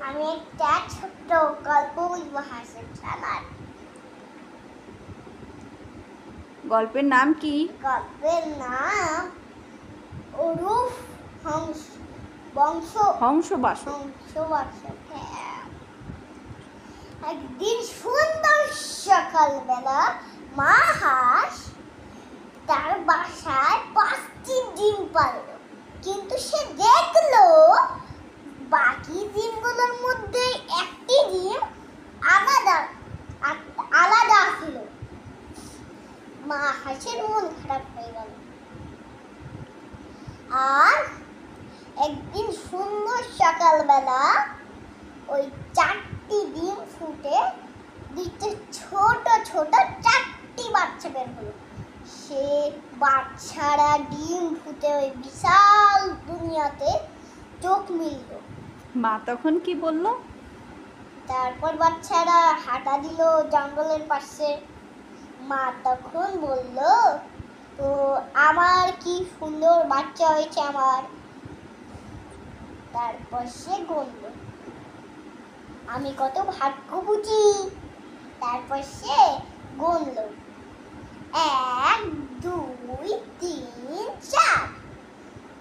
আমি একটা ছোট্ট গল্প বলবো হাঁসের ছানার। গল্পের নাম কি? গল্পের নাম অরূপ হংসবাসক। একদিন সুন্দর সকালবেলা মা হাঁস তার বাসায় 5টি ডিম পারল, কিন্তু সে দেখলো বাকি ডিমগুলোর মধ্যে একটি ডিম আলাদা ছিল। মা হাঁসের মন খারাপ হয়ে গেল। আর একদিন সুন্দর সকালবেলা ওই 4টি ডিম ফুটে দিতে ছোট ছোট 4টি বাচ্চা বের হলো। সে বাচ্চারা ডিম ফুটে ওই বিশাল দুনিয়াতে চোখ মিলল। মা তখন কি বলল? তারপর বাচ্চারা হাঁটা দিল জঙ্গলের পাশে। মা তখন বলল, তো আমার কি সুন্দর বাচ্চা হয়েছে আমার। তারপর সে গুনল, আমি কত ভাগ্য বুঝি। তারপর সে গুনল 1 2 3 4।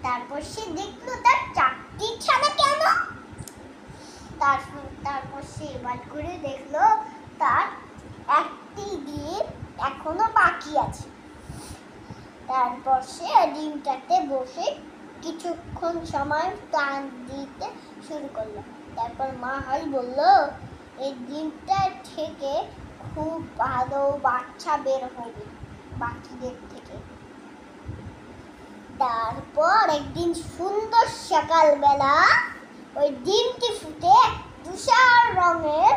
তারপর সে দেখলো তার 4টি ছানা কেন। তারপর সে এবার করে দেখলো তার একটি ডিম এখনো বাকি আছে। তারপর সে ডিমটাতে বসে কিছুক্ষণ সময় টান দিতে শুরু করলো। তারপর মা হাঁস বলল, এই ডিমটা থেকে খুব ভালো বাচ্চা বের হবে বাকিদের থেকে। তারপর একদিন সুন্দর সকালবেলা ওই ডিমটি ফুটে তুষার রঙের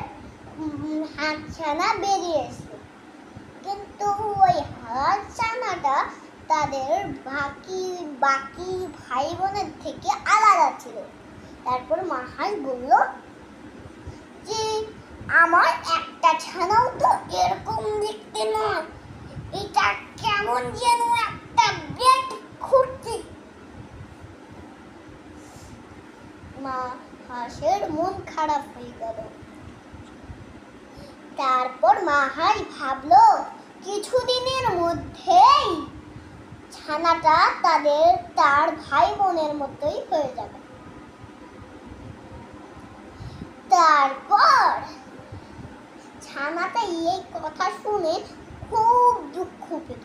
হাঁসছানা বেরিয়ে এসলো। কিন্তু ওই হাঁসছানাটা তাদের বাকি ভাই বোনের থেকে আলাদা ছিল। তারপর মা হাঁস বলল যে আমার একটা ছানাও তো এরকম দেখতে নয়, এটা কেমন যেন একটা বেড খুঁড়ছে। মা হাঁসের মন খারাপ হয়ে গেল। তারপর মা হাঁস ভাবলো কিছুদিনের মধ্যেই ছানাটা তার ভাই বোনের মতোই হয়ে যাবে। তারপর ছানাটা এই কথা শুনে খুব দুঃখ পেত।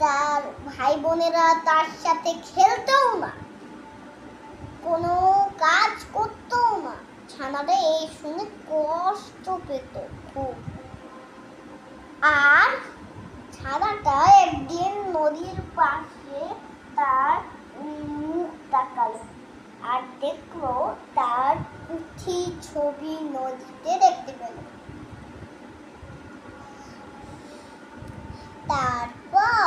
তার ভাই বোনেরা তার সাথে খেলতেও না, কোনো কাজ করতেও না। ছানাটা এই শুনে কষ্ট পেত খুব। আর ছানাটা একদিন নদীর পাশে তার মুখ তাকালো আর দেখলো তার পুঁথি ছবি নদীতে দেখতে পেল। তারপর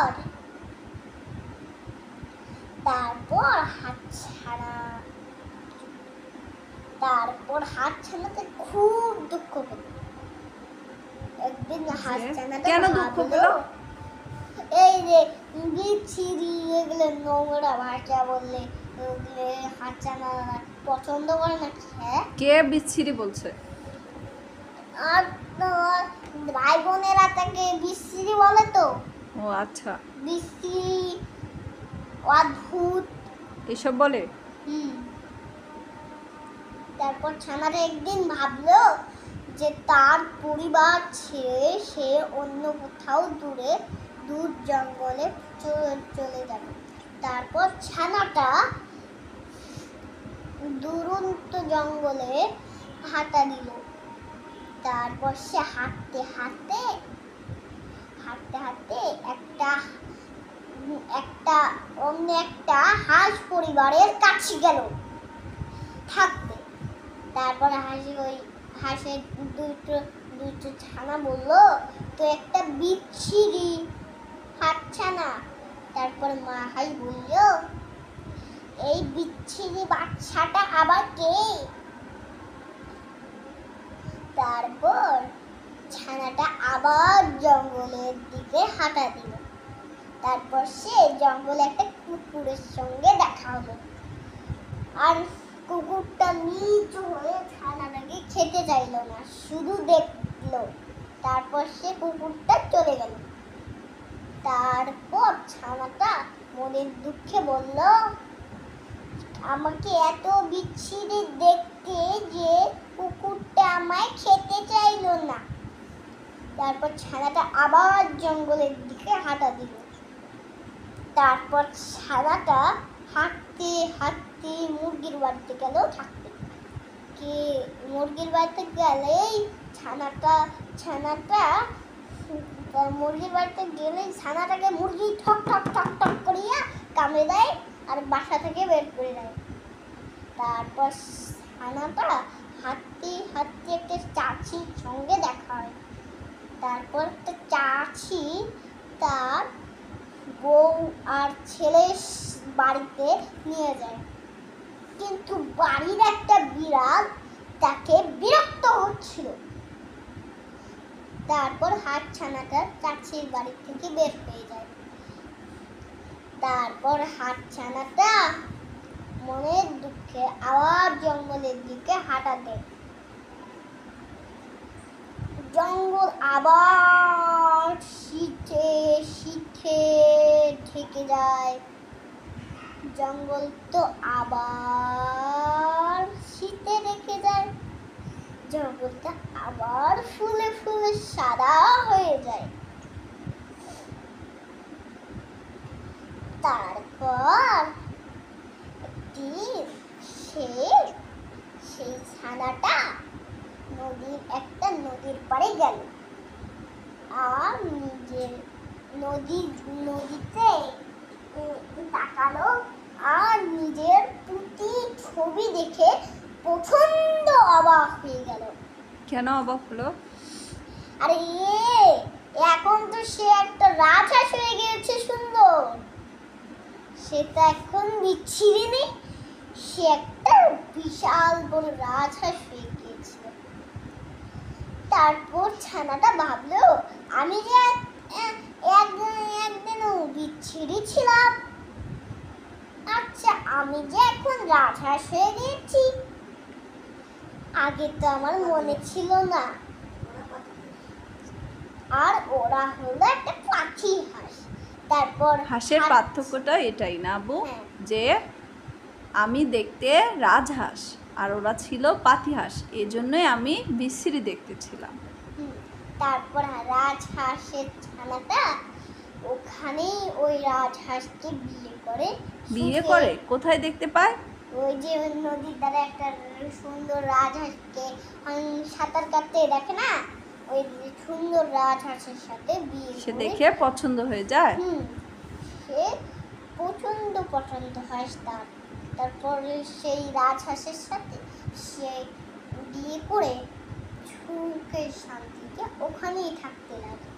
হাতছানাতে খুব দুঃখ পেল। একদিন হাতছানাটা কেন দুঃখ পেল? এই যে বিচ্ছিরি এগুলো নোংরা ভাষা বললে ওগুলো হাতছানা পছন্দ করে না। কে বিচ্ছিরি বলছে? আর ভাই বোনেরা তাকে বিচ্ছিরি বলে তো। ও আচ্ছা, বিচ্ছিরি অদ্ভুত এসব বলে। তারপর ছানাটা একদিন ভাবলো যে তার পরিবার ছেড়ে সে অন্য কোথাও দূর জঙ্গলে চলে যাবে। তারপর ছানাটা দুরন্ত জঙ্গলে হাঁটা দিল। তারপর সে হাঁটতে হাঁটতে অন্য একটা হাঁস পরিবারের কাছে গেল থাকতে। তারপর হাঁসের দুটো ছানা বলল, তো একটা বিচ্ছিরি হাতছানা। তারপর মা হাঁস বলল, এই বিচ্ছিরি বাচ্চাটা আবার কে? তারপর ছানাটা আবার জঙ্গলের দিকে হাঁটা দিল। তারপর সে জঙ্গলে একটা কুকুরের সঙ্গে দেখা হলো। আর কুকুরটা নিচু হয়ে ছানাটাকে খেতে চাইলো না, শুধু দেখলো। তারপর সে কুকুরটা চলে গেল। তারপর ছানাটা মনের দুঃখে বলল, আমাকে এত বিচ্ছিরি দেখতে যে কুকুরটা আমায় খেতে চাইলো না। তারপর ছানাটা আবার জঙ্গলের দিকে হাঁটা দিল। তারপর ছানাটা হাঁটতে হাঁটতে মুরগির বাড়িতে গেল থাকতে। কে মুরগির বাড়িতে গেলেই ছানাটা মুরগির বাড়িতে গেলেই ছানাটাকে মুরগি ঠক ঠক ঠক ঠক করিয়া কামড়ে দেয় আর বাসা থেকে বের করে দেয়। তারপর ছানাটা হাঁটতে হাঁটতে একটা চাচির সঙ্গে দেখা হয়। তারপর একটা চাচি তার বউ আর ছেলে বাড়িতে নিয়ে যায়, কিন্তু বাড়ির একটা বিড়াল তাকে বিরক্ত হচ্ছিল। তারপর হাতছানাটা চাচির বাড়ি থেকে বের হয়ে যায়। তারপর হাতছানাটা মনের দুঃখে আবার জঙ্গলের দিকে হাঁটা দেয়। জঙ্গল আবার শীতে শীতে ঢেকে যায়। জঙ্গল তো আবার শীতে ঢেকে যায়। জঙ্গলটা আবার ফুলে ফুলে সাদা হয়ে যায়। তারপর সেই ছানাটা নদীর পাড়ে গেল আর নদীতে তাকালো আর নিজের প্রতি ছবি দেখে প্রচন্ড অবাক হয়ে গেল। কেন অবাক হলো? আরে এখন তো সে একটা রাজহাঁস হয়ে গিয়েছে, সুন্দর। সেটা এখন বিচ্ছিরি নেই, সে একটা বিশাল বড় রাজহাঁস হয়ে গিয়েছিল। তারপর ছানাটা ভাবলো, আমি যে একদিনও বিচ্ছিরি ছিলাম, আচ্ছা আমি যে এখন রাজহাঁস হয়ে গিয়েছি, আগে তো আমার মনে ছিল না। আর ওরা হলো একটা পাখি হাঁস। তারপর হাঁসের পার্থক্যটা এটাই না আব্বু, হ্যাঁ। যে আমি দেখতে রাজহাঁস আর ওরা ছিল পাতিহাঁস, এই জন্যই আমি বিশ্রী দেখতে ছিলাম। তারপর রাজহাঁসের ছানাটা ওখানেই ওই রাজহাঁসকে বিয়ে করে কোথায় দেখতে পায়? ওই যে ওই নদীর ধারে একটা সুন্দর রাজহাঁসকে সাঁতার কাটতে দেখে না, ওই সুন্দর রাজহাঁসের সাথে বিয়ে সে করে। দেখে পছন্দ হয়ে যায়। সে প্রচন্ড পছন্দ হয় তার। তারপরে সেই রাজহাঁসের সাথে সে বিয়ে করে সুখে শান্তিতে ওখানেই থাকতে লাগে।